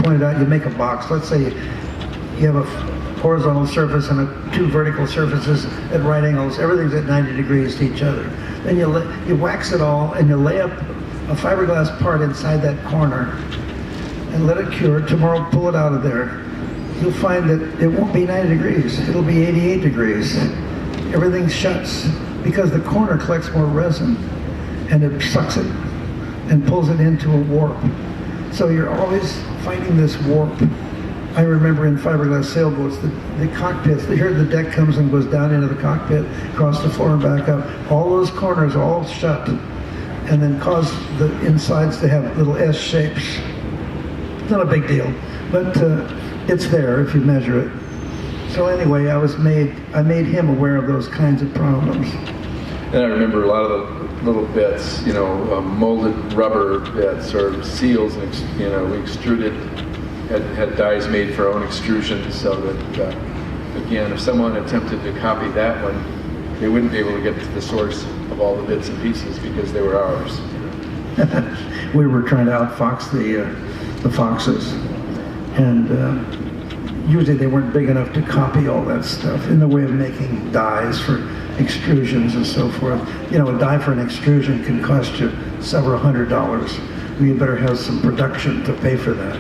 pointed out, you make a box. Let's say you have a horizontal surface and two vertical surfaces at right angles. Everything's at 90 degrees to each other. Then you wax it all and you lay up a fiberglass part inside that corner and let it cure. Tomorrow, pull it out of there. You'll find that it won't be 90 degrees. It'll be 88 degrees. Everything shuts because the corner collects more resin and it sucks it and pulls it into a warp. So you're always fighting this warp. I remember in fiberglass sailboats, the cockpits, here the deck comes and goes down into the cockpit, across the floor and back up. All those corners all shut and then cause the insides to have little S shapes. It's not a big deal, but it's there if you measure it. So anyway, I made him aware of those kinds of problems. And I remember a lot of the little bits, molded rubber bits or seals, we extruded, had dies made for our own extrusions, so that, again, if someone attempted to copy that one, they wouldn't be able to get to the source of all the bits and pieces because they were ours. We were trying to outfox the foxes, and usually they weren't big enough to copy all that stuff in the way of making dies for extrusions and so forth. A die for an extrusion can cost you several $100s. You better have some production to pay for that.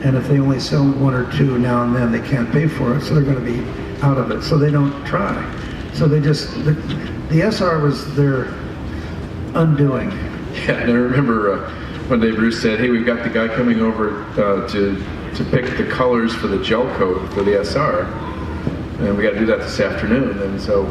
And if they only sell one or two now and then, they can't pay for it, so they're going to be out of it. So they don't try. So they just, the SR was their undoing. Yeah, and I remember one day Bruce said, hey, we've got the guy coming over to pick the colors for the gel coat for the SR, and we got to do that this afternoon. And so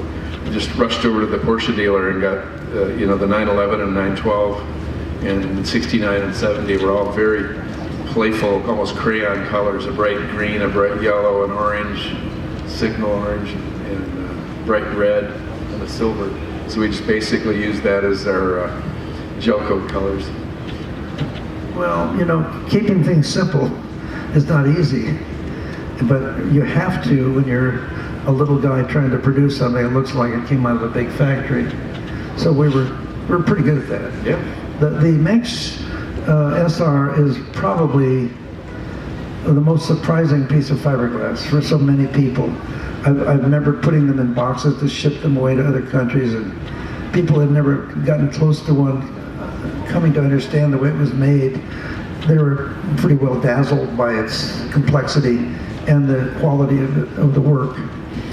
we just rushed over to the Porsche dealer and got, the 911 and 912 and 69 and 70 were all very playful, almost crayon colors, a bright green, a bright yellow, an orange, signal orange, and bright red, and a silver. So we just basically used that as our gel coat colors. Well, keeping things simple is not easy, but you have to when you're a little guy trying to produce something that looks like it came out of a big factory. So we're pretty good at that. Yeah. The Mex SR is probably the most surprising piece of fiberglass for so many people. I remember putting them in boxes to ship them away to other countries, and people had never gotten close to one, coming to understand the way it was made. They were pretty well dazzled by its complexity and the quality of the work.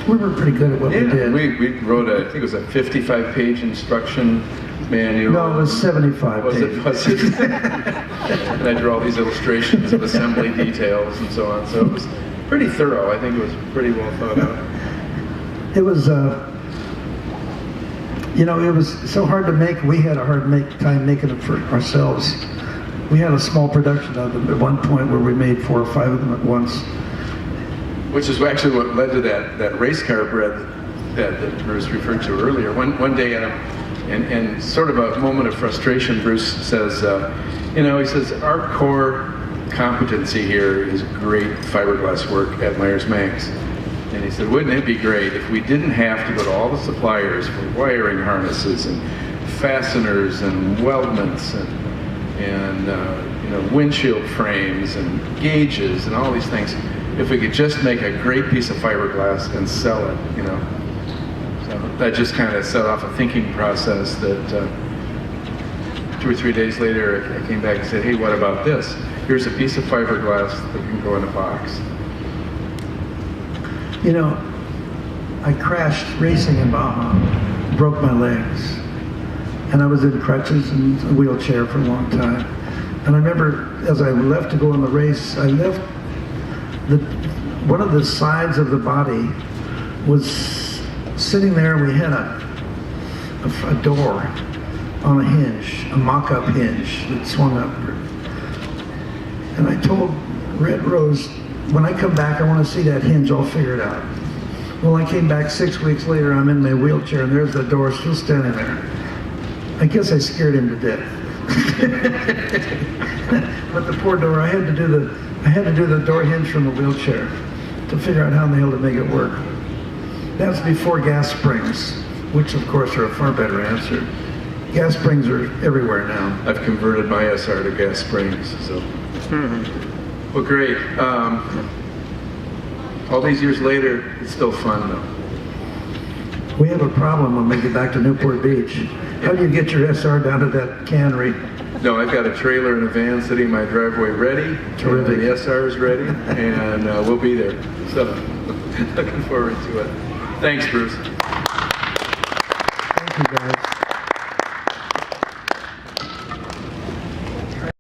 We were pretty good at what we did. We wrote I think it was a 55-page instruction manual. No, it was 75 pages. Was it? And I drew all these illustrations of assembly details and so on. So it was pretty thorough. I think it was pretty well thought out. It was, it was so hard to make. We had a hard time making them for ourselves. We had a small production of them at one point where we made 4 or 5 of them at once. Which is actually what led to that race car bread that Bruce referred to earlier. One day, and sort of a moment of frustration, Bruce says, he says, our core competency here is great fiberglass work at Meyers Manx. And he said, wouldn't it be great if we didn't have to go to all the suppliers for wiring harnesses and fasteners and weldments and windshield frames and gauges and all these things, if we could just make a great piece of fiberglass and sell it, So that just kind of set off a thinking process that 2 or 3 days later I came back and said, hey, what about this? Here's a piece of fiberglass that can go in a box. I crashed racing in Baja, broke my legs, and I was in crutches and a wheelchair for a long time. And I remember as I left to go on the race, I left one of the sides of the body was sitting there, and we had a door on a hinge, a mock-up hinge that swung up. And I told Red Rose, when I come back, I want to see that hinge all figured out. Well, I came back 6 weeks later, I'm in my wheelchair, and there's the door still standing there. I guess I scared him to death. But the poor door, I had to do the door hinge from the wheelchair to figure out how in the hell to make it work. That's before gas springs, which of course are a far better answer. Gas springs are everywhere now. I've converted my SR to gas springs, so. Well, great. All these years later, it's still fun though. We have a problem when we get back to Newport Beach. How do you get your SR down to that cannery? No, I've got a trailer and a van sitting in my driveway ready. Terrific. The SR is ready, and we'll be there. So, looking forward to it. Thanks, Bruce. Thank you, guys.